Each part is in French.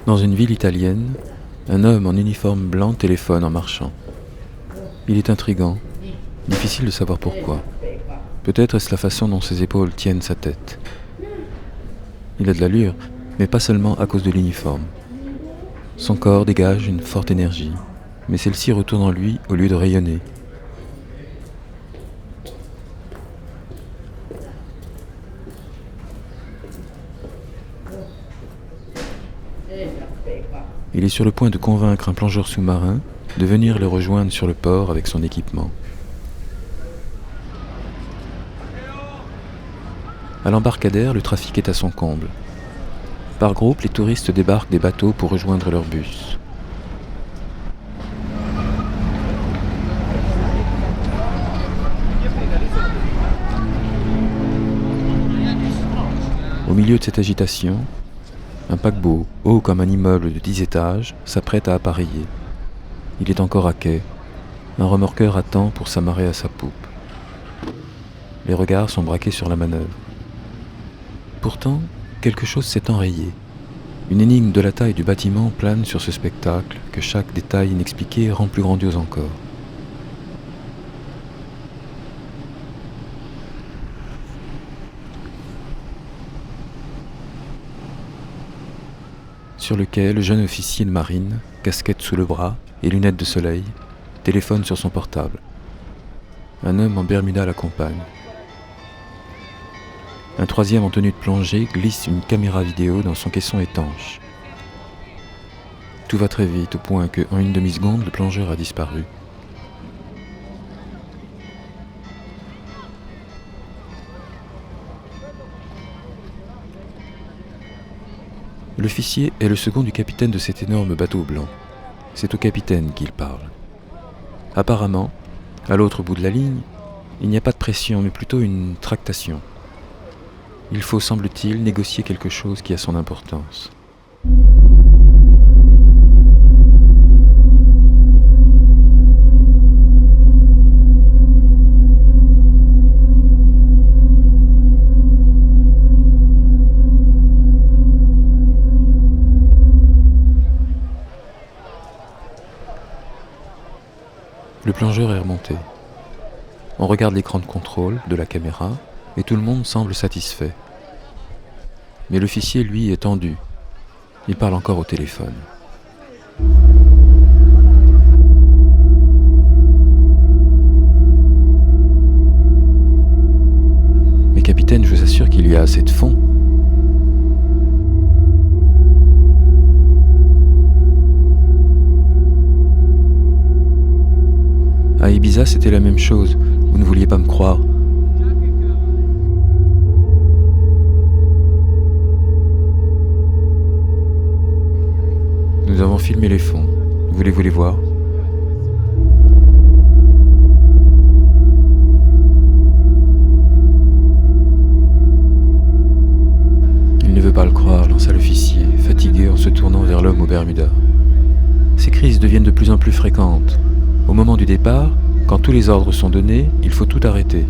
Dans une ville italienne, un homme en uniforme blanc téléphone en marchant. Il est intrigant, difficile de savoir pourquoi. Peut-être est-ce la façon dont ses épaules tiennent sa tête. Il a de l'allure, mais pas seulement à cause de l'uniforme. Son corps dégage une forte énergie, mais celle-ci retourne en lui au lieu de rayonner. Il est sur le point de convaincre un plongeur sous-marin de venir le rejoindre sur le port avec son équipement. À l'embarcadère, le trafic est à son comble. Par groupe, les touristes débarquent des bateaux pour rejoindre leur bus. Au milieu de cette agitation, un paquebot, haut comme un immeuble de 10 étages, s'apprête à appareiller. Il est encore à quai. Un remorqueur attend pour s'amarrer à sa poupe. Les regards sont braqués sur la manœuvre. Pourtant, quelque chose s'est enrayé. Une énigme de la taille du bâtiment plane sur ce spectacle que chaque détail inexpliqué rend plus grandiose encore. Sur le quai, le jeune officier de marine, casquette sous le bras et lunettes de soleil, téléphone sur son portable. Un homme en Bermuda l'accompagne. Un troisième en tenue de plongée glisse une caméra vidéo dans son caisson étanche. Tout va très vite au point que, en une demi-seconde, le plongeur a disparu. L'officier est le second du capitaine de cet énorme bateau blanc. C'est au capitaine qu'il parle. Apparemment, à l'autre bout de la ligne, il n'y a pas de pression, mais plutôt une tractation. Il faut, semble-t-il, négocier quelque chose qui a son importance. Le plongeur est remonté. On regarde l'écran de contrôle de la caméra et tout le monde semble satisfait. Mais l'officier, lui, est tendu. Il parle encore au téléphone. Mais capitaine, je vous assure qu'il y a assez de fond. À Ibiza, c'était la même chose. Vous ne vouliez pas me croire. Nous avons filmé les fonds. Voulez-vous les voir ? Il ne veut pas le croire, lança l'officier, fatigué en se tournant vers l'homme au Bermuda. Ces crises deviennent de plus en plus fréquentes. Au moment du départ, quand tous les ordres sont donnés, il faut tout arrêter.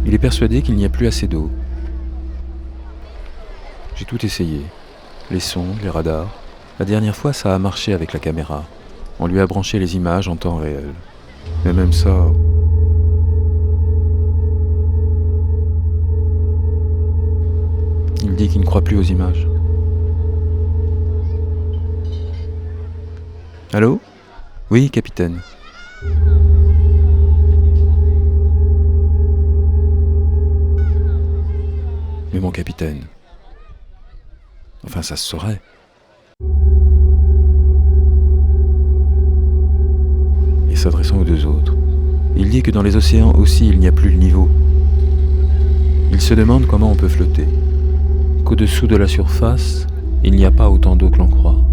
Il est persuadé qu'il n'y a plus assez d'eau. J'ai tout essayé. Les sondes, les radars. La dernière fois, ça a marché avec la caméra. On lui a branché les images en temps réel. Mais même ça... Il dit qu'il ne croit plus aux images. Allô ? Oui, capitaine. Mais mon capitaine... Enfin, ça se saurait. Et s'adressant aux deux autres, il dit que dans les océans aussi il n'y a plus le niveau. Il se demande comment on peut flotter, qu'au-dessous de la surface, il n'y a pas autant d'eau que l'on croit,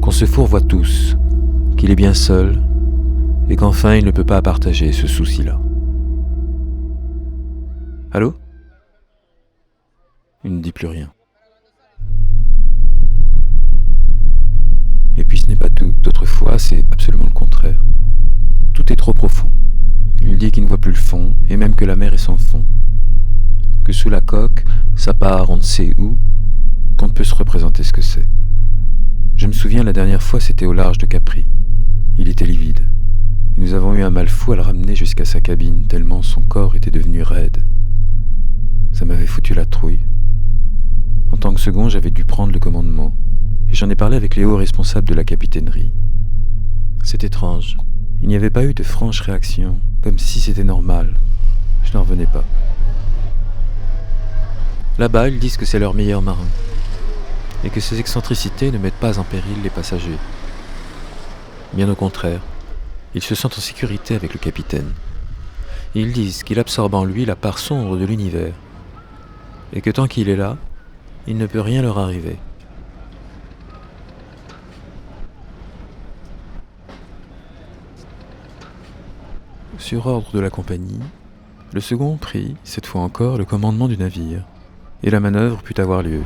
qu'on se fourvoie tous, qu'il est bien seul, et qu'enfin il ne peut pas partager ce souci-là. Allô ? Il ne dit plus rien. Et puis ce n'est pas tout. D'autres fois, c'est absolument le contraire. Tout est trop profond. Il dit qu'il ne voit plus le fond, et même que la mer est sans fond. Que sous la coque, ça part on ne sait où, qu'on ne peut se représenter ce que c'est. souviens, la dernière fois, c'était au large de Capri. Il était livide. Et nous avons eu un mal fou à le ramener jusqu'à sa cabine, tellement son corps était devenu raide. Ça m'avait foutu la trouille. En tant que second, j'avais dû prendre le commandement, et j'en ai parlé avec les hauts responsables de la capitainerie. C'est étrange. Il n'y avait pas eu de franche réaction, comme si c'était normal. Je n'en revenais pas. Là-bas, ils disent que c'est leur meilleur marin, et que ses excentricités ne mettent pas en péril les passagers. Bien au contraire, ils se sentent en sécurité avec le capitaine. Et ils disent qu'il absorbe en lui la part sombre de l'univers, et que tant qu'il est là, il ne peut rien leur arriver. Sur ordre de la compagnie, le second prit, cette fois encore, le commandement du navire, et la manœuvre put avoir lieu.